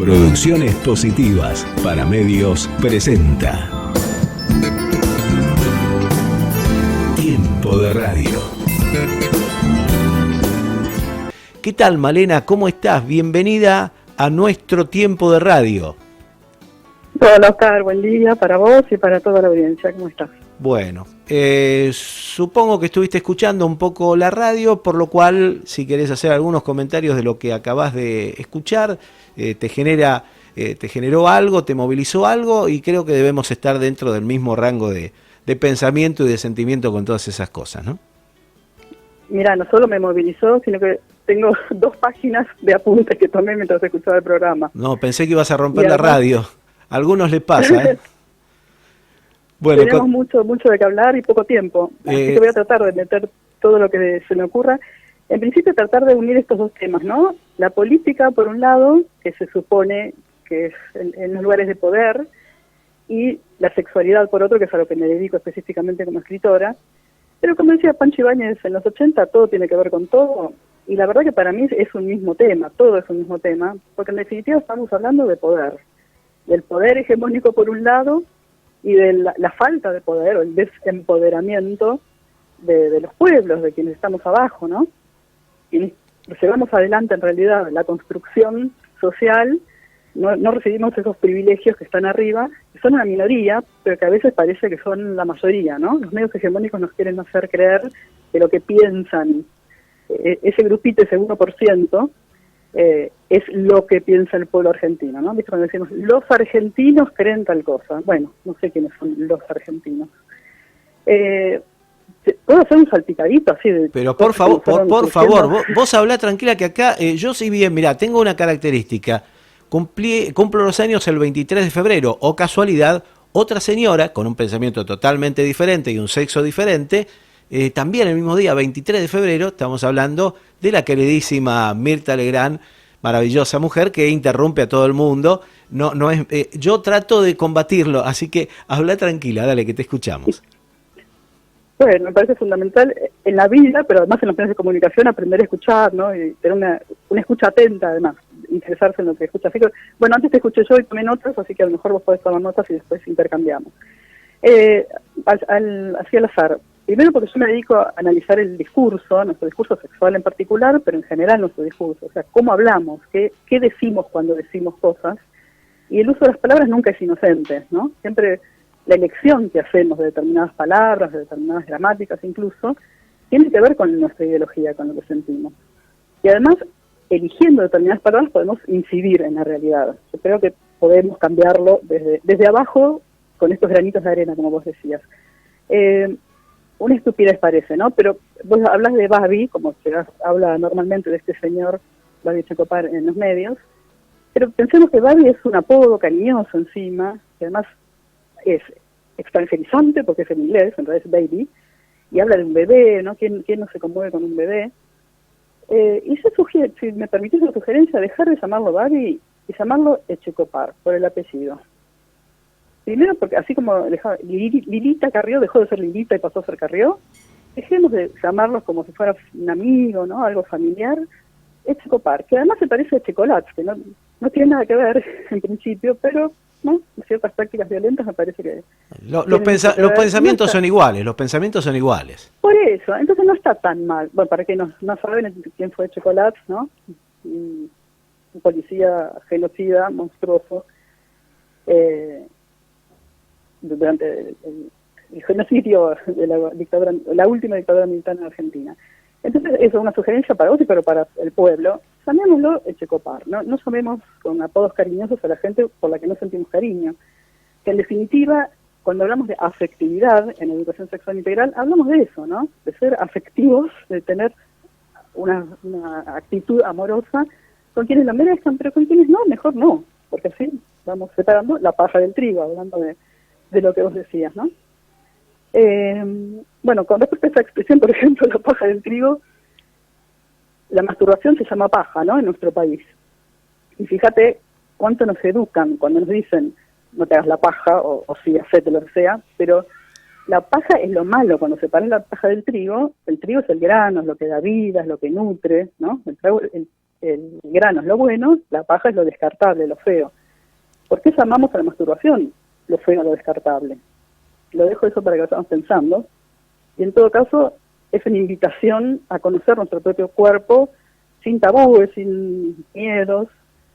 Producciones Positivas para Medios presenta Tiempo de Radio. ¿Qué tal, Malena? ¿Cómo estás? Bienvenida a nuestro Tiempo de Radio. Hola, Oscar, buen día para vos y para toda la audiencia. ¿Cómo estás? Bueno, supongo que estuviste escuchando un poco la radio, por lo cual, si querés hacer algunos comentarios de lo que acabás de escuchar, te generó algo, te movilizó algo, y creo que debemos estar dentro del mismo rango de pensamiento y de sentimiento con todas esas cosas, ¿no? Mira, no solo me movilizó, sino que tengo 2 páginas de apuntes que tomé mientras escuchaba el programa. No, pensé que ibas a romper la radio. A algunos les pasa, ¿eh? Bueno, tenemos mucho de qué hablar y poco tiempo, así que voy a tratar de meter todo lo que se me ocurra. En principio, tratar de unir estos 2 temas, ¿no? La política, por un lado, que se supone que es en los lugares de poder, y la sexualidad, por otro, que es a lo que me dedico específicamente como escritora. Pero como decía Pancho Ibáñez en los 80, todo tiene que ver con todo, y la verdad que para mí es un mismo tema, todo es un mismo tema, porque en definitiva estamos hablando de poder, del poder hegemónico por un lado, y de la falta de poder o el desempoderamiento de los pueblos, de quienes estamos abajo, ¿no? Y llevamos adelante en realidad la construcción social, no recibimos esos privilegios que están arriba, que son una minoría, pero que a veces parece que son la mayoría, ¿no? Los medios hegemónicos nos quieren hacer creer que lo que piensan ese grupito, ese 1%, es lo que piensa el pueblo argentino, ¿no? ¿Viste cuando decimos, los argentinos creen tal cosa? Bueno, no sé quiénes son los argentinos. ¿Puedo hacer un salpicadito así de...? Pero por favor, vos hablá tranquila, que acá yo sí bien, mirá, tengo una característica. Cumplo los años el 23 de febrero, o casualidad, otra señora con un pensamiento totalmente diferente y un sexo diferente, también el mismo día, 23 de febrero, estamos hablando de la queridísima Mirta Legrand, maravillosa mujer que interrumpe a todo el mundo. No es, yo trato de combatirlo, así que habla tranquila, dale, que te escuchamos. Bueno, me parece fundamental en la vida, pero además en los medios de comunicación, aprender a escuchar, ¿no? Y tener una escucha atenta, además, interesarse en lo que escuchas. Así que, bueno, antes te escuché yo y tomé notas, así que a lo mejor vos podés tomar notas y después intercambiamos. Así al azar. Primero porque yo me dedico a analizar el discurso, nuestro discurso sexual en particular, pero en general nuestro discurso. O sea, cómo hablamos, qué decimos cuando decimos cosas. Y el uso de las palabras nunca es inocente, ¿no? Siempre la elección que hacemos de determinadas palabras, de determinadas gramáticas incluso, tiene que ver con nuestra ideología, con lo que sentimos. Y además, eligiendo determinadas palabras podemos incidir en la realidad. Yo creo que podemos cambiarlo desde abajo con estos granitos de arena, como vos decías. Una estupidez parece, ¿no? Pero vos hablas de Babi, como se habla normalmente de este señor, Babi Echecopar, en los medios, pero pensemos que Babi es un apodo cariñoso encima, que además es extranjerizante porque es en inglés, en realidad es baby, y habla de un bebé, ¿no? ¿Quién no se conmueve con un bebé? Y se sugiere, si me permitís la sugerencia, dejar de llamarlo Babi y llamarlo Echecopar, por el apellido. Primero porque así como Lilita Carrió dejó de ser Lilita y pasó a ser Carrió, dejemos de llamarlos como si fuera un amigo, ¿no? Algo familiar. Echecopar, que además se parece a Chocolate, que no tiene nada que ver en principio, pero ¿no? Ciertas prácticas violentas me parece que... Los pensamientos son iguales, los pensamientos son iguales. Por eso, entonces no está tan mal. Bueno, para que no saben quién fue Chocolate, ¿no? Un policía genocida, monstruoso, durante el genocidio de la última dictadura militar en Argentina. Entonces, eso es una sugerencia para vos y para el pueblo. Llamémoslo Echecopar, ¿no? No llamemos con apodos cariñosos a la gente por la que no sentimos cariño. Que en definitiva, cuando hablamos de afectividad en educación sexual integral, hablamos de eso, ¿no? De ser afectivos, de tener una actitud amorosa con quienes la merezcan, pero con quienes no, mejor no, porque así vamos separando la paja del trigo, hablando de lo que vos decías, ¿no? Bueno, con respecto a esa expresión, por ejemplo, la paja del trigo, la masturbación se llama paja, ¿no? En nuestro país. Y fíjate cuánto nos educan cuando nos dicen no te hagas la paja, o sí, hacete lo que sea, pero la paja es lo malo. Cuando separan la paja del trigo, el trigo es el grano, es lo que da vida, es lo que nutre, ¿no? el grano es lo bueno, la paja es lo descartable, lo feo. ¿Por qué llamamos a la masturbación lo feo, lo descartable? Lo dejo eso para que lo estamos pensando. Y en todo caso, es una invitación a conocer nuestro propio cuerpo sin tabúes, sin miedos.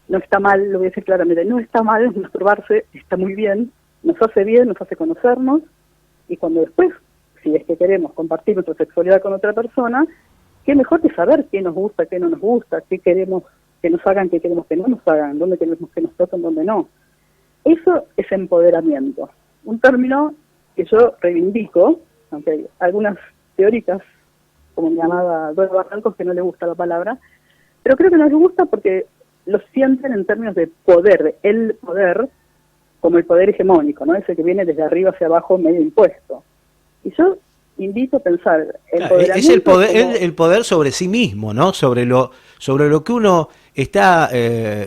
No está mal, lo voy a decir claramente, no está mal masturbarse, está muy bien, nos hace bien, nos hace conocernos, y cuando después, si es que queremos compartir nuestra sexualidad con otra persona, qué mejor que saber qué nos gusta, qué no nos gusta, qué queremos que nos hagan, qué queremos que no nos hagan, dónde queremos que nos toquen, dónde no. Eso es empoderamiento, un término que yo reivindico, aunque hay algunas teóricas, como mi amada Dora Barrancos, que no le gusta la palabra, pero creo que no les gusta porque lo sienten en términos de poder, de el poder, como el poder hegemónico, ¿no? Ese que viene desde arriba hacia abajo medio impuesto. Y yo invito a pensar es el poder sobre sí mismo, ¿no? Sobre lo que uno está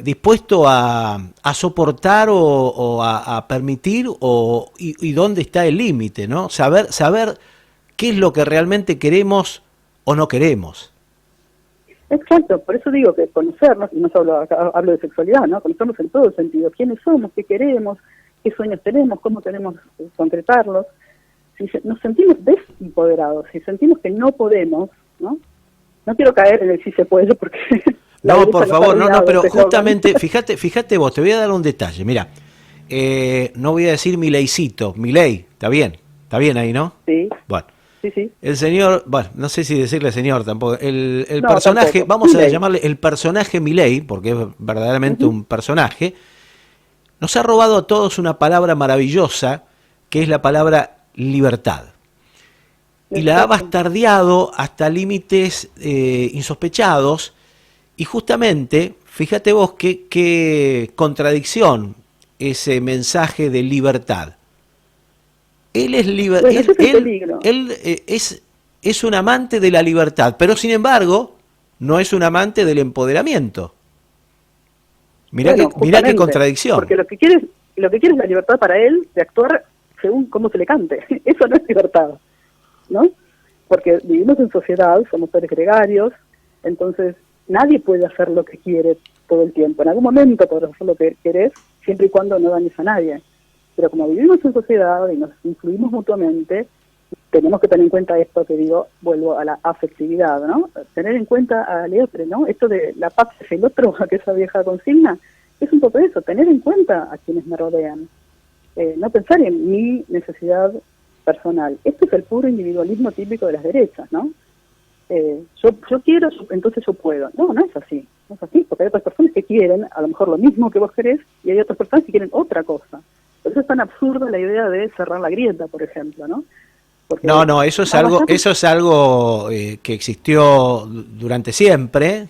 dispuesto a soportar o a permitir, y dónde está el límite, ¿no? Saber qué es lo que realmente queremos o no queremos. Exacto, por eso digo que conocernos, y no solo hablo de sexualidad, ¿no? Conocernos en todo el sentido, quiénes somos, qué queremos, qué sueños tenemos, cómo queremos concretarlos. Si nos sentimos desempoderados, si sentimos que no podemos, ¿no? No quiero caer en el sí se puede, porque... No, por favor, no, pero justamente, fíjate vos, te voy a dar un detalle, mira, no voy a decir Mileicito, Milei, está bien ahí, ¿no? Sí. Bueno. Sí. El señor, bueno, no sé si decirle señor tampoco, el no, personaje, tampoco. vamos Milei. a llamarle el personaje Milei, porque es verdaderamente un personaje, nos ha robado a todos una palabra maravillosa, que es la palabra libertad. Y la ha bastardeado hasta límites insospechados, y justamente, fíjate vos qué contradicción ese mensaje de libertad. Él es es un amante de la libertad, pero sin embargo no es un amante del empoderamiento. Mirá qué contradicción. Porque lo que quiere es la libertad para él de actuar según cómo se le cante. Eso no es libertad, ¿no? Porque vivimos en sociedad, somos seres gregarios, entonces nadie puede hacer lo que quiere todo el tiempo. En algún momento podrás hacer lo que querés, siempre y cuando no dañes a nadie. Pero como vivimos en sociedad y nos influimos mutuamente, tenemos que tener en cuenta esto que digo, vuelvo a la afectividad, ¿no? Tener en cuenta al otro, ¿no? Esto de la paz es el otro, que esa vieja consigna, es un poco eso, tener en cuenta a quienes me rodean. No pensar en mi necesidad personal. Este es el puro individualismo típico de las derechas, ¿no? Yo quiero, entonces yo puedo. No es así. No es así, porque hay otras personas que quieren a lo mejor lo mismo que vos querés, y hay otras personas que quieren otra cosa. Por eso es tan absurda la idea de cerrar la grieta, por ejemplo, ¿no? Porque no, eso es algo que existió durante siempre,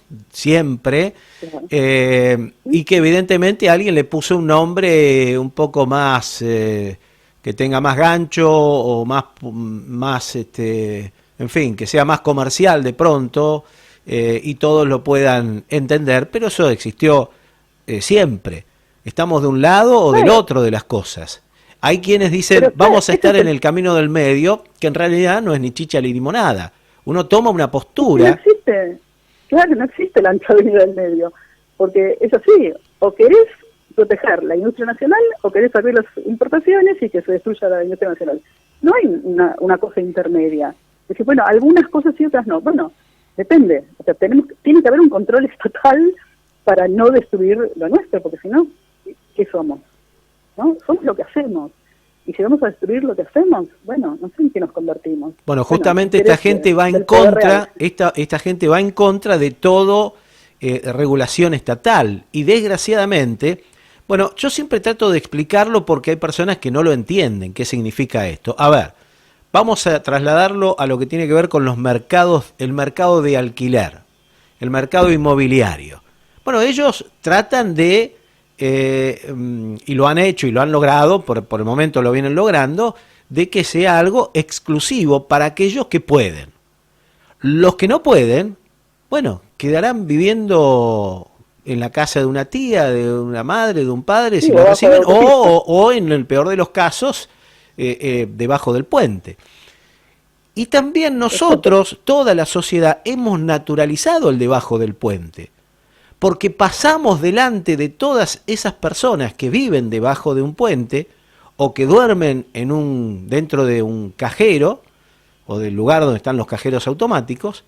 y que evidentemente alguien le puso un nombre un poco más, que tenga más gancho, o más en fin, que sea más comercial de pronto, y todos lo puedan entender, pero eso existió siempre. Estamos de un lado o del otro de las cosas. Hay quienes dicen, vamos a estar en el camino del medio, que en realidad no es ni chicha ni limonada. Uno toma una postura. No existe, claro, no existe la ancha avenida del medio, porque es así, o querés proteger la industria nacional, o querés abrir las importaciones y que se destruya la industria nacional. No hay una cosa intermedia. Es decir, bueno, algunas cosas sí, otras no. Bueno, depende. O sea, tiene que haber un control estatal para no destruir lo nuestro, porque si no, ¿qué somos? ¿No? Somos lo que hacemos. Y si vamos a destruir lo que hacemos, bueno, no sé en qué nos convertimos. Bueno, justamente esta gente va en contra, esta gente va en contra de todo regulación estatal. Y desgraciadamente, bueno, yo siempre trato de explicarlo porque hay personas que no lo entienden, qué significa esto. A ver, vamos a trasladarlo a lo que tiene que ver con los mercados, el mercado de alquiler, el mercado inmobiliario. Bueno, ellos tratan de, y lo han hecho y lo han logrado, por el momento lo vienen logrando, de que sea algo exclusivo para aquellos que pueden. Los que no pueden, bueno, quedarán viviendo en la casa de una tía, de una madre, de un padre, si lo reciben, o en el peor de los casos, debajo del puente. Y también nosotros, toda la sociedad, hemos naturalizado el debajo del puente. porque pasamos delante de todas esas personas que viven debajo de un puente o que duermen dentro de un cajero o del lugar donde están los cajeros automáticos,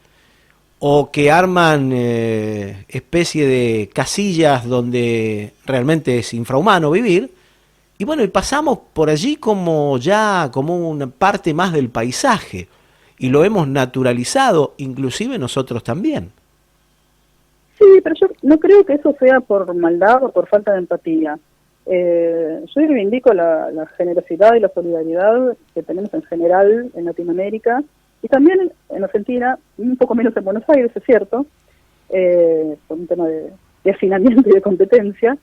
o que arman especie de casillas donde realmente es infrahumano vivir, y bueno, y pasamos por allí como una parte más del paisaje, y lo hemos naturalizado, inclusive nosotros también. Sí, pero yo no creo que eso sea por maldad o por falta de empatía. Yo reivindico la generosidad y la solidaridad que tenemos en general en Latinoamérica, y también en Argentina, un poco menos en Buenos Aires, es cierto, por un tema de afinamiento y de competencia,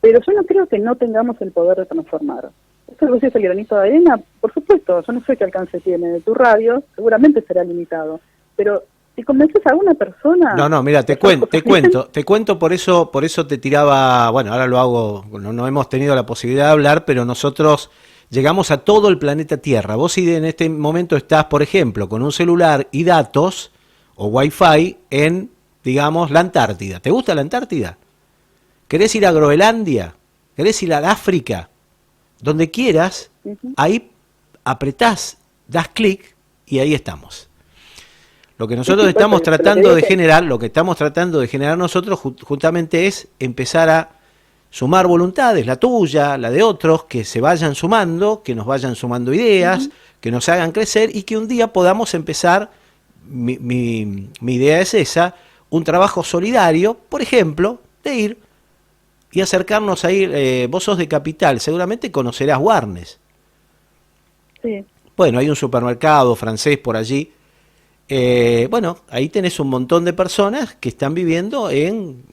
pero yo no creo que no tengamos el poder de transformar. Esto que decís, el granito de arena, por supuesto, yo no sé qué alcance tiene tu radio, seguramente será limitado, pero si convences a una persona... No, mira, te cuento, por eso te tiraba, bueno, ahora lo hago, no hemos tenido la posibilidad de hablar, pero nosotros llegamos a todo el planeta Tierra. Vos si en este momento estás, por ejemplo, con un celular y datos o Wi-Fi en, digamos, la Antártida. ¿Te gusta la Antártida? ¿Querés ir a Groenlandia? ¿Querés ir a África? Donde quieras, ahí apretás, das clic y ahí estamos. Lo que nosotros estamos tratando de generar, nosotros justamente es empezar a sumar voluntades, la tuya, la de otros, que se vayan sumando, que nos vayan sumando ideas, que nos hagan crecer y que un día podamos empezar, mi idea es esa, un trabajo solidario, por ejemplo, de ir y acercarnos a ir, vos sos de Capital, seguramente conocerás Warnes. Sí. Bueno, hay un supermercado francés por allí. Bueno, ahí tenés un montón de personas que están viviendo en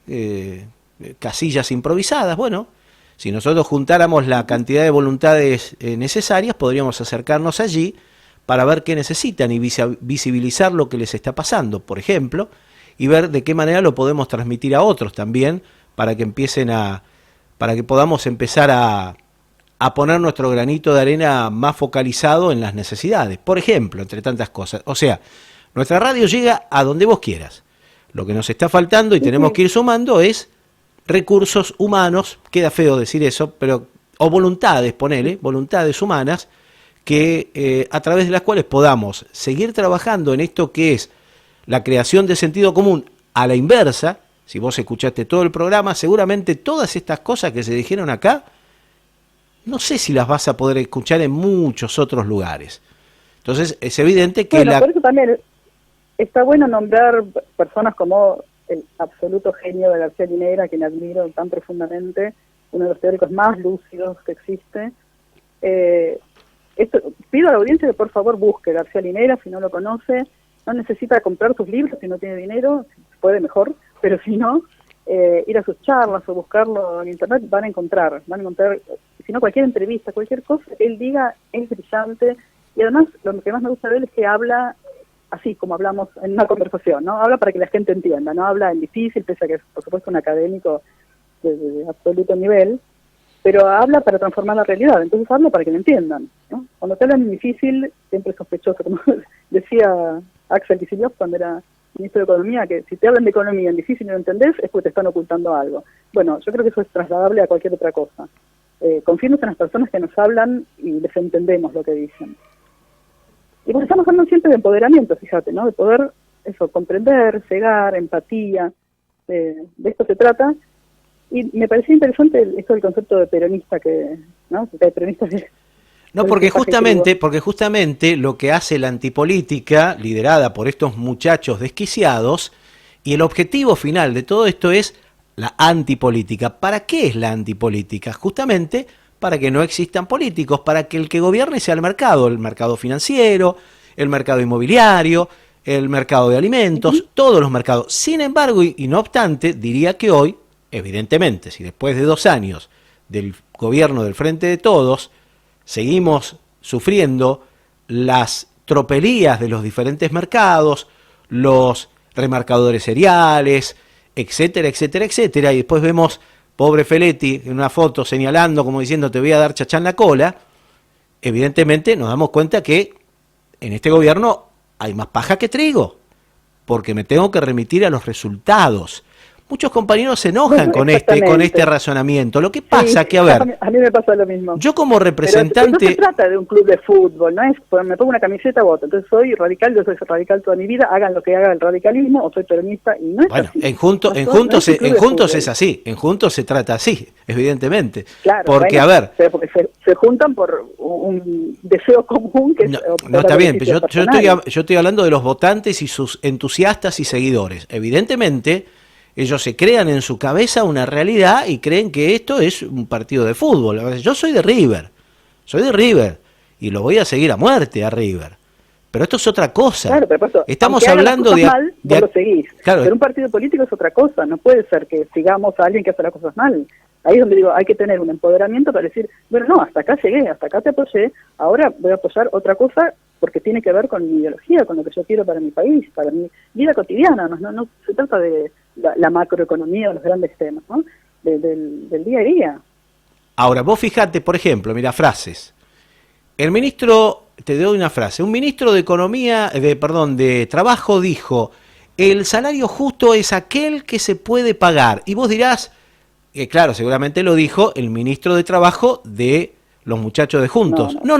casillas improvisadas. Bueno, si nosotros juntáramos la cantidad de voluntades necesarias, podríamos acercarnos allí para ver qué necesitan y visibilizar lo que les está pasando, por ejemplo, y ver de qué manera lo podemos transmitir a otros también, para que podamos empezar a poner nuestro granito de arena más focalizado en las necesidades, por ejemplo, entre tantas cosas. O sea, nuestra radio llega a donde vos quieras. Lo que nos está faltando y tenemos que ir sumando es recursos humanos, queda feo decir eso, pero o voluntades, voluntades humanas, que a través de las cuales podamos seguir trabajando en esto que es la creación de sentido común a la inversa. Si vos escuchaste todo el programa, seguramente todas estas cosas que se dijeron acá, no sé si las vas a poder escuchar en muchos otros lugares. Entonces, es evidente que por eso también está bueno nombrar personas como el absoluto genio de García Linera, a quien admiro tan profundamente, uno de los teóricos más lúcidos que existe. Pido a la audiencia que por favor busque García Linera, si no lo conoce. No necesita comprar sus libros si no tiene dinero, si puede mejor, pero si no, ir a sus charlas o buscarlo en internet, van a encontrar, si no cualquier entrevista, cualquier cosa que él diga es brillante, y además lo que más me gusta de él es que habla así como hablamos en una conversación, ¿no? Habla para que la gente entienda, no habla en difícil, pese a que es por supuesto un académico de absoluto nivel, pero habla para transformar la realidad, entonces habla para que lo entiendan, ¿no? Cuando te hablan en difícil, siempre es sospechoso, como decía Axel Kicillof cuando era ministro de Economía, que si te hablan de economía en difícil y no entendés, es porque te están ocultando algo. Bueno, yo creo que eso es trasladable a cualquier otra cosa. Confiemos en las personas que nos hablan y les entendemos lo que dicen. Y porque estamos hablando siempre de empoderamiento, fíjate, ¿no? De poder, comprender, cegar, empatía, de esto se trata. Y me pareció interesante esto del concepto de peronista, ¿no? Que hay peronistas que... No, porque justamente lo que hace la antipolítica, liderada por estos muchachos desquiciados, y el objetivo final de todo esto es la antipolítica. ¿Para qué es la antipolítica? Justamente para que no existan políticos, para que el que gobierne sea el mercado financiero, el mercado inmobiliario, el mercado de alimentos, todos los mercados. Sin embargo, y no obstante, diría que hoy, evidentemente, si después de 2 años del gobierno del Frente de Todos, seguimos sufriendo las tropelías de los diferentes mercados, los remarcadores seriales, etcétera, etcétera, etcétera, y después vemos pobre Feletti en una foto señalando como diciendo te voy a dar chachá en la cola. Evidentemente nos damos cuenta que en este gobierno hay más paja que trigo, porque me tengo que remitir a los resultados. muchos compañeros se enojan con Exactamente. este razonamiento. Lo que pasa Sí, que, a ver, a mí me pasa lo mismo. yo como Pero no representante... se trata de un club de fútbol, no es, pues, me pongo una camiseta, voto. Entonces soy radical, yo soy radical toda mi vida, hagan lo que haga el radicalismo, o soy peronista, y no es Bueno, así. en Juntos, No en son- no Juntos, es un club en de Juntos fútbol. es así, en Juntos se trata así, evidentemente. Claro, Porque, bueno, a ver, pero porque se juntan por un deseo común que no, es no obtener está bien, pero beneficios yo personales. yo estoy hablando de los votantes y sus entusiastas y seguidores. Evidentemente, ellos se crean en su cabeza una realidad y creen que esto es un partido de fútbol. A ver, yo soy de River, y lo voy a seguir a muerte a River. Pero esto es otra cosa. Claro, pero por eso, Estamos aunque haga las hablando cosas de... mal, vos lo seguís. Claro, Pero un partido político es otra cosa, no puede ser que sigamos a alguien que hace las cosas mal. Ahí es donde digo, hay que tener un empoderamiento para decir, bueno, no, hasta acá llegué, hasta acá te apoyé, ahora voy a apoyar otra cosa porque tiene que ver con mi ideología, con lo que yo quiero para mi país, para mi vida cotidiana. No se trata de la macroeconomía o los grandes temas, ¿no? Del día a día. ahora, vos fijate, por ejemplo, mira, frases. El ministro, te doy una frase, un ministro de Economía, de Trabajo dijo, el salario justo es aquel que se puede pagar. Y vos dirás, claro, seguramente lo dijo el ministro de Trabajo de los muchachos de Juntos. No,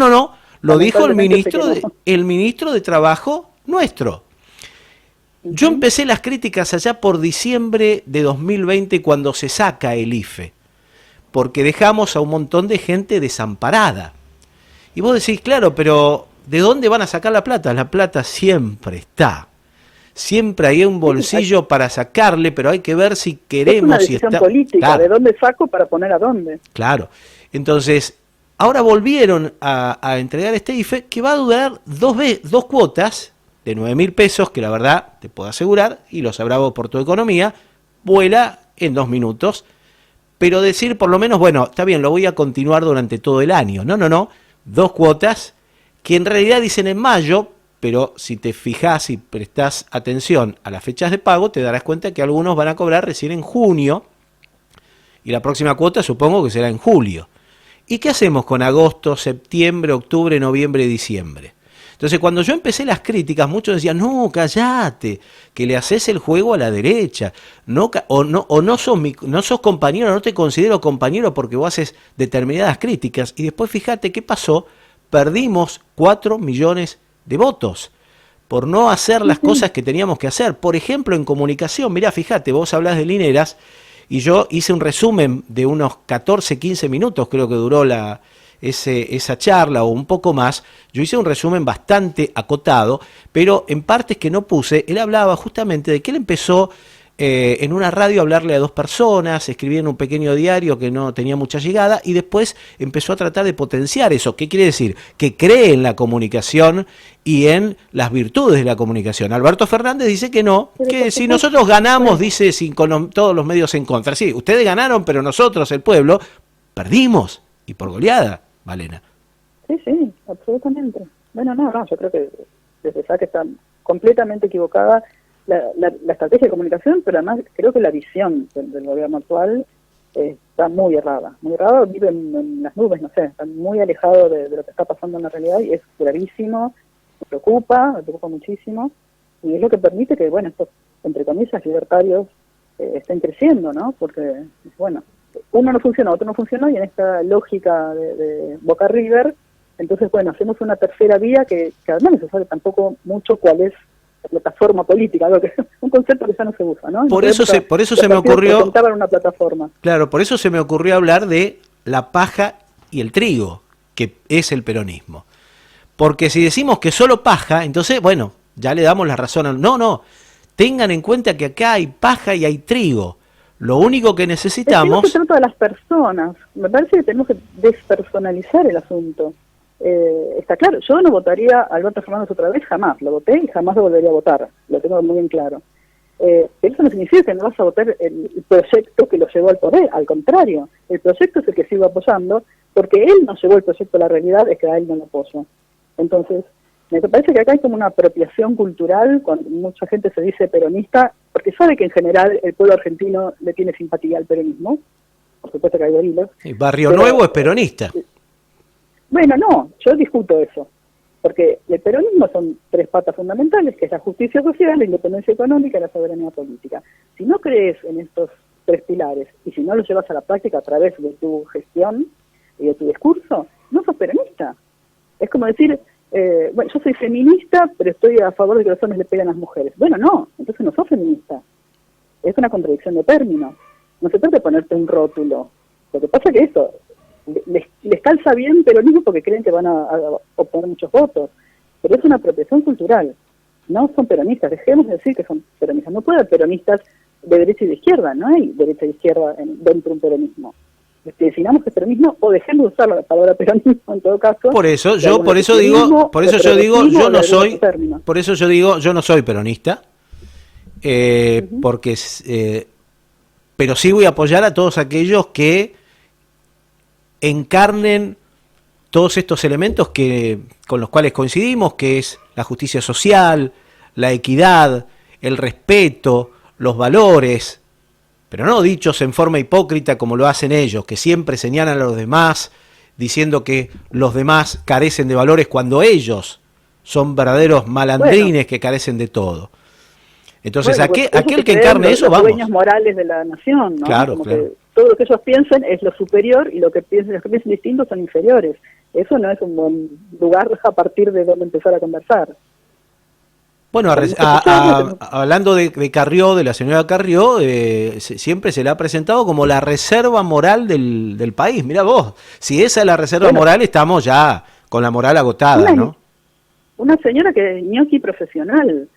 lo dijo Lamentablemente el ministro de Trabajo nuestro. Yo empecé las críticas allá por diciembre de 2020 cuando se saca el IFE, porque dejamos a un montón de gente desamparada. Y vos decís, claro, pero ¿de dónde van a sacar la plata? La plata siempre está. Siempre hay un bolsillo para sacarle, pero hay que ver si queremos... Es una decisión política, claro, ¿de dónde saco para poner a dónde? claro. Entonces, ahora volvieron a entregar este IFE que va a durar dos cuotas de 9.000 pesos, que la verdad, te puedo asegurar, y lo sabrá vos por tu economía, vuela en 2 minutos. Pero decir por lo menos, bueno, está bien, lo voy a continuar durante todo el año. No. 2 cuotas que en realidad dicen en mayo, pero si te fijas y prestás atención a las fechas de pago, te darás cuenta que algunos van a cobrar recién en junio y la próxima cuota supongo que será en julio. ¿Y qué hacemos con agosto, septiembre, octubre, noviembre y diciembre? Entonces, cuando yo empecé las críticas, muchos decían, no, callate, que le haces el juego a la derecha, no sos compañero, no te considero compañero porque vos haces determinadas críticas. Y después fíjate qué pasó, perdimos 4 millones de votos por no hacer las cosas que teníamos que hacer. Por ejemplo, en comunicación, mirá, fíjate, vos hablás de Lineras y yo hice un resumen de unos 14, 15 minutos, creo que duró esa charla o un poco más. Yo hice un resumen bastante acotado, pero en partes que no puse, él hablaba justamente de que él empezó en una radio a hablarle a 2 personas, escribía en un pequeño diario que no tenía mucha llegada y después empezó a tratar de potenciar eso. ¿Qué quiere decir? Que cree en la comunicación y en las virtudes de la comunicación. Alberto Fernández dice que no, que si nosotros ganamos, dice, con todos los medios en contra. Sí, ustedes ganaron, pero nosotros, el pueblo, perdimos y por goleada. Malena. Sí, absolutamente. Bueno, no, yo creo que desde ya que está completamente equivocada la estrategia de comunicación, pero además creo que la visión del gobierno actual está muy errada, vive en las nubes, no sé, está muy alejado de lo que está pasando en la realidad y es gravísimo, me preocupa muchísimo y es lo que permite que, bueno, estos, entre comillas, libertarios estén creciendo, ¿no? Porque, bueno, uno no funciona, otro no funcionó, y en esta lógica de Boca River, entonces, bueno, hacemos una tercera vía que además no se sabe tampoco mucho cuál es la plataforma política, algo que un concepto que ya no se usa, ¿no? Por eso se me ocurrió... presentaban una plataforma. Claro, por eso se me ocurrió hablar de la paja y el trigo, que es el peronismo. Porque si decimos que solo paja, entonces, bueno, ya le damos la razón. No, tengan en cuenta que acá hay paja y hay trigo. Lo único que necesitamos... Es que no se trata de las personas. Me parece que tenemos que despersonalizar el asunto. Está claro, yo no votaría a Alberto Fernández otra vez, jamás. Lo voté y jamás lo volvería a votar. Lo tengo muy bien claro. Pero eso no significa que no vas a votar el proyecto que lo llevó al poder. Al contrario, el proyecto es el que sigo apoyando, porque él no llevó el proyecto a la realidad, es que a él no lo apoyo. Entonces, me parece que acá hay como una apropiación cultural, cuando mucha gente se dice peronista, porque sabe que en general el pueblo argentino le tiene simpatía al peronismo. Por supuesto que hay gorilas. Barrio Nuevo es peronista. Bueno, no, yo discuto eso. Porque el peronismo son 3 patas fundamentales, que es la justicia social, la independencia económica y la soberanía política. Si no crees en estos 3 pilares y si no los llevas a la práctica a través de tu gestión y de tu discurso, no sos peronista. Es como decir, bueno, yo soy feminista, pero estoy a favor de que los hombres le peguen a las mujeres. Bueno, no, entonces no sos feminista. Es una contradicción de términos. No se trata de ponerte un rótulo. Lo que pasa es que esto les calza bien peronismo porque creen que van a obtener muchos votos. Pero es una apropiación cultural. No son peronistas. Dejemos de decir que son peronistas. No puede haber peronistas de derecha y de izquierda. No hay derecha e izquierda dentro de un peronismo. Definamos que es peronismo o dejemos de usar la palabra peronismo en todo caso. Por eso yo no soy peronista, porque pero sí voy a apoyar a todos aquellos que encarnen todos estos elementos con los cuales coincidimos, que es la justicia social, la equidad, el respeto, los valores, pero no dichos en forma hipócrita como lo hacen ellos, que siempre señalan a los demás diciendo que los demás carecen de valores cuando ellos son verdaderos malandrines que carecen de todo. Entonces, aquel que encarne eso, vamos. Los dueños morales de la nación, ¿no? Claro, como claro. Que todo lo que ellos piensen es lo superior y los que piensen distintos son inferiores. Eso no es un buen lugar a partir de donde empezar a conversar. Bueno, hablando de Carrió, de la señora Carrió, siempre se la ha presentado como la reserva moral del país. Mirá vos, si esa es la reserva moral, estamos ya con la moral agotada, ¿no? Una señora que ñoqui profesional.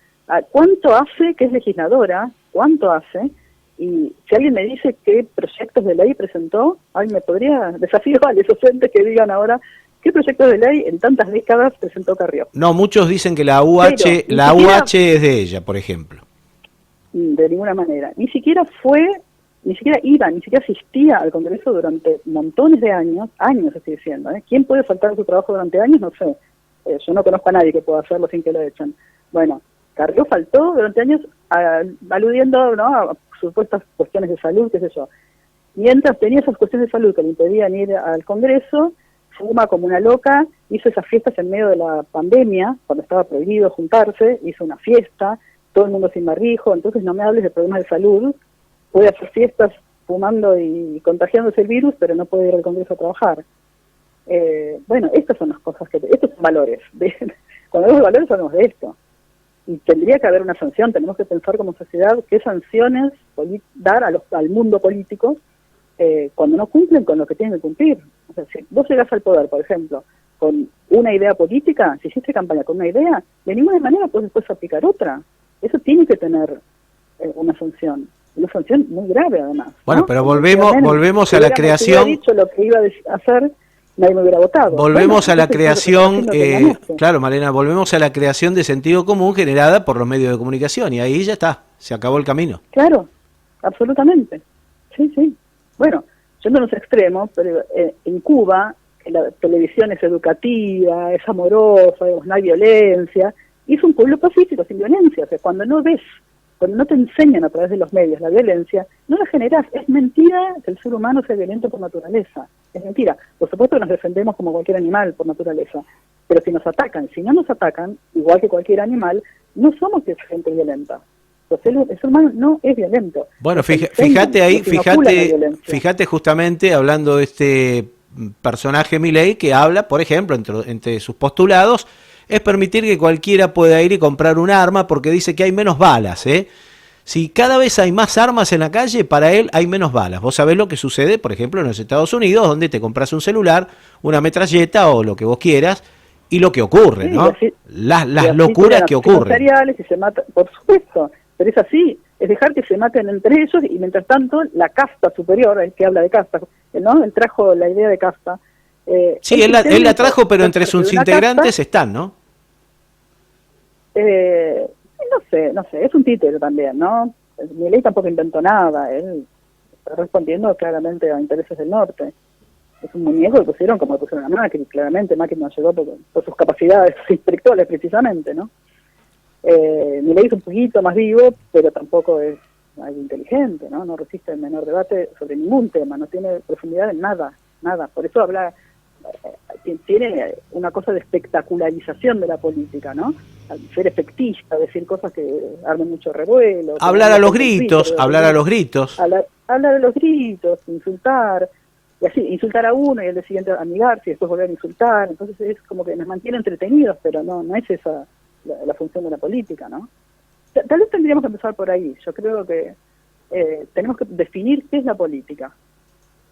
¿Cuánto hace que es legisladora? ¿Cuánto hace? Y si alguien me dice qué proyectos de ley presentó, desafío a los docentes que digan ahora qué proyectos de ley en tantas décadas presentó Carrió. No, muchos dicen que la UH es de ella, por ejemplo. De ninguna manera. Ni siquiera asistía al Congreso durante montones de años estoy diciendo. ¿Quién puede faltar a su trabajo durante años? No sé. Yo no conozco a nadie que pueda hacerlo sin que lo echen. Bueno, Carrió faltó durante años aludiendo, ¿no?, a supuestas cuestiones de salud, qué sé yo. Mientras tenía esas cuestiones de salud que le impedían ir al Congreso, fuma como una loca, hizo esas fiestas en medio de la pandemia, cuando estaba prohibido juntarse, hizo una fiesta, todo el mundo sin barbijo, entonces no me hables de problemas de salud, puede hacer fiestas fumando y contagiándose el virus, pero no puede ir al Congreso a trabajar. Bueno, estas son las cosas estos son valores. Cuando hablamos de valores hablamos de esto. Y tendría que haber una sanción, tenemos que pensar como sociedad qué sanciones dar al mundo político cuando no cumplen con lo que tienen que cumplir. O sea, si vos llegás al poder, por ejemplo, con una idea política, si hiciste campaña con una idea, de ninguna manera puedes después aplicar otra. Eso tiene que tener una sanción muy grave además. Bueno, ¿no? Pero volvemos a la creación. Si hubiera dicho lo que iba a hacer, nadie me hubiera votado. Volvemos a la creación, claro, Malena, volvemos a la creación de sentido común generada por los medios de comunicación y ahí ya está, se acabó el camino. Claro, absolutamente. Sí. Bueno, yendo a los extremos, pero en Cuba la televisión es educativa, es amorosa, no hay violencia, y es un pueblo pacífico, sin violencia. O sea, cuando no te enseñan a través de los medios la violencia, no la generás. Es mentira que el ser humano sea violento por naturaleza. Es mentira. Por supuesto que nos defendemos como cualquier animal por naturaleza, pero si no nos atacan, igual que cualquier animal, no somos gente violenta. El ser humano no es violento. Bueno, fíjate justamente, hablando de este personaje Milei, que habla, por ejemplo, entre sus postulados, es permitir que cualquiera pueda ir y comprar un arma porque dice que hay menos balas, Si cada vez hay más armas en la calle, para él hay menos balas. Vos sabés lo que sucede, por ejemplo, en los Estados Unidos, donde te compras un celular, una metralleta o lo que vos quieras, y lo que ocurre, ¿no? Las locuras que ocurren. Y se mata, por supuesto, pero es así, es dejar que se maten entre ellos y mientras tanto la casta superior, el que habla de casta, ¿no? Él trajo la idea de casta. Sí, él la trajo, pero entre sus integrantes están, ¿no? No sé, es un títere también, ¿no? Milei tampoco inventó nada, él está respondiendo claramente a intereses del norte. Es un muñeco que pusieron como pusieron a Macri, claramente Macri no llegó por sus capacidades intelectuales precisamente, ¿no? Milei es un poquito más vivo, pero tampoco es algo inteligente, ¿no? No resiste el menor debate sobre ningún tema, no tiene profundidad en nada. Por eso habla tiene una cosa de espectacularización de la política, ¿no? Al ser efectista, decir cosas que armen mucho revuelo. Hablar a los gritos, hablar a los gritos. Hablar a los gritos, insultar, y así, insultar a uno y el día siguiente amigarse y después volver a insultar. Entonces es como que nos mantiene entretenidos, pero no es esa la función de la política, ¿no? Tal vez tendríamos que empezar por ahí. Yo creo que tenemos que definir qué es la política.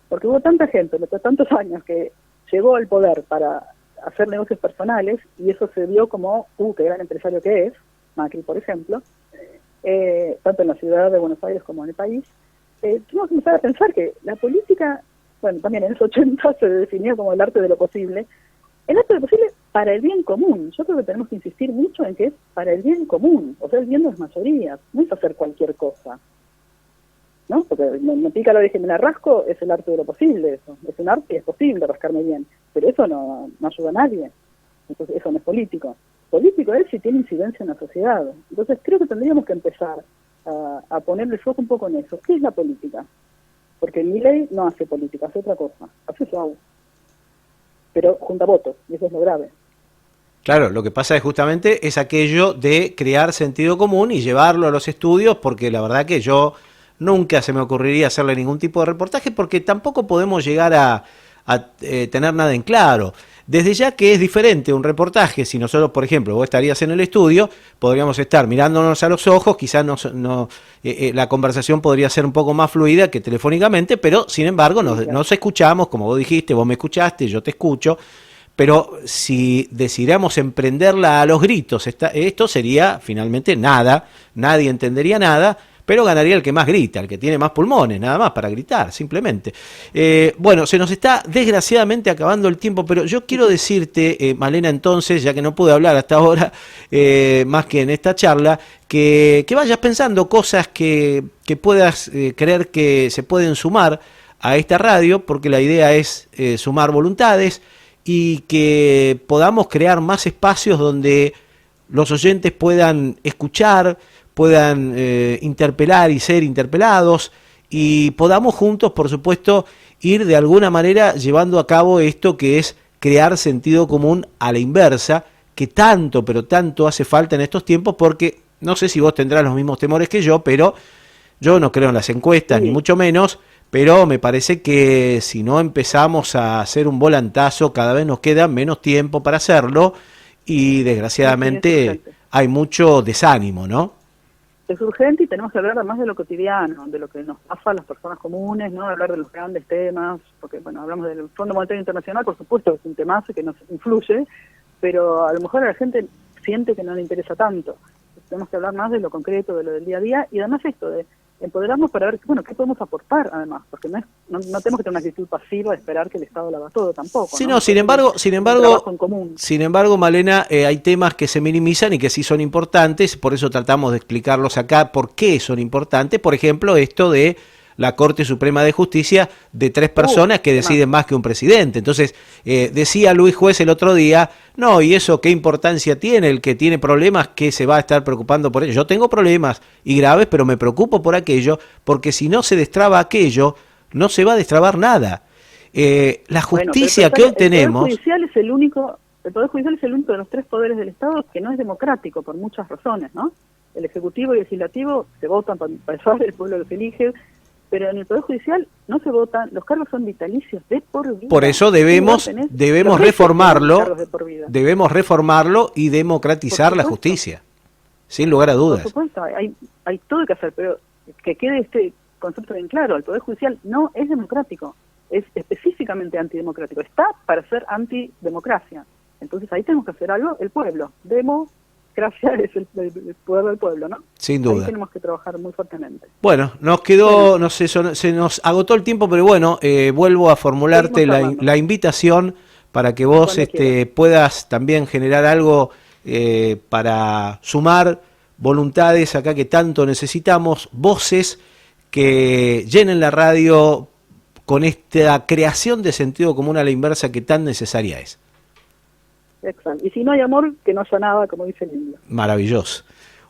Porque hubo tanta gente, tantos años, que llegó al poder para hacer negocios personales, y eso se vio como, qué gran empresario que es, Macri, por ejemplo, tanto en la ciudad de Buenos Aires como en el país. Tenemos que empezar a pensar que la política, bueno, también en los 80 se definió como el arte de lo posible. El arte de lo posible para el bien común. Yo creo que tenemos que insistir mucho en que es para el bien común, o sea, el bien de las mayorías, no es hacer cualquier cosa, ¿no? Porque me pica la oreja y me la rasco, es el arte de lo posible, eso. Es un arte y es posible rascarme bien, pero eso no ayuda a nadie. Entonces eso no es político. Político es si tiene incidencia en la sociedad. Entonces creo que tendríamos que empezar a ponerle foco un poco en eso. ¿Qué es la política? Porque Milei no hace política, hace otra cosa, hace show. Pero junta votos, y eso es lo grave. Claro, lo que pasa es justamente es aquello de crear sentido común y llevarlo a los estudios, porque la verdad que yo nunca se me ocurriría hacerle ningún tipo de reportaje, porque tampoco podemos llegar a tener nada en claro. Desde ya que es diferente un reportaje, si nosotros, por ejemplo, vos estarías en el estudio, podríamos estar mirándonos a los ojos, quizás la conversación podría ser un poco más fluida que telefónicamente, pero sin embargo nos escuchamos, como vos dijiste, vos me escuchaste, yo te escucho, pero si decidiéramos emprenderla a los gritos, esto sería finalmente nada, nadie entendería nada, pero ganaría el que más grita, el que tiene más pulmones, nada más para gritar, simplemente. Bueno, se nos está desgraciadamente acabando el tiempo, pero yo quiero decirte, Malena, entonces, ya que no pude hablar hasta ahora, más que en esta charla, que vayas pensando cosas que puedas creer que se pueden sumar a esta radio, porque la idea es sumar voluntades y que podamos crear más espacios donde los oyentes puedan escuchar, puedan interpelar y ser interpelados, y podamos juntos, por supuesto, ir de alguna manera llevando a cabo esto que es crear sentido común a la inversa, que tanto, pero tanto hace falta en estos tiempos, porque no sé si vos tendrás los mismos temores que yo, pero yo no creo en las encuestas, ni mucho menos, pero me parece que si no empezamos a hacer un volantazo, cada vez nos queda menos tiempo para hacerlo, y desgraciadamente hay mucho desánimo, ¿no? Es urgente y tenemos que hablar además de lo cotidiano, de lo que nos pasa a las personas comunes, no hablar de los grandes temas, porque bueno, hablamos del Fondo Monetario Internacional, por supuesto que es un temazo que nos influye, pero a lo mejor a la gente siente que no le interesa tanto. Tenemos que hablar más de lo concreto, de lo del día a día, y además esto de empoderarnos para ver, bueno, qué podemos aportar además, porque no tenemos que tener una actitud pasiva de esperar que el Estado lo haga todo tampoco. Sí, ¿no? sin embargo, Malena, hay temas que se minimizan y que sí son importantes, por eso tratamos de explicarlos acá, por qué son importantes. Por ejemplo, esto de la Corte Suprema de Justicia, de 3 personas que deciden más que un presidente. Entonces, decía Luis Juez el otro día, no, ¿y eso qué importancia tiene? El que tiene problemas, ¿qué se va a estar preocupando por ello? Yo tengo problemas y graves, pero me preocupo por aquello, porque si no se destraba aquello, no se va a destrabar nada. La justicia que hoy tenemos... El Poder Judicial es el único de los 3 poderes del Estado que no es democrático, por muchas razones, ¿no? El Ejecutivo y el Legislativo se votan para empezar, el pueblo los elige, pero en el Poder Judicial no se votan, los cargos son vitalicios de por vida. Por eso debemos reformarlo y democratizar la justicia, sin lugar a dudas. Por supuesto, hay todo que hacer, pero que quede este concepto bien claro, el Poder Judicial no es democrático, es específicamente antidemocrático, está para ser antidemocracia. Entonces ahí tenemos que hacer algo, el pueblo, democracia es el poder del pueblo, ¿no? Sin duda. Ahí tenemos que trabajar muy fuertemente. Bueno, nos quedó, no sé, se nos agotó el tiempo, pero bueno, vuelvo a formularte la invitación para que vos puedas también generar algo para sumar voluntades acá que tanto necesitamos, voces que llenen la radio con esta creación de sentido común a la inversa que tan necesaria es. Exacto. Y si no hay amor, que no haya nada, como dice el indio. Maravilloso.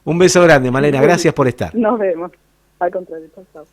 Un beso grande, Malena. Gracias por estar. Nos vemos. Al contrario. Chao, chao.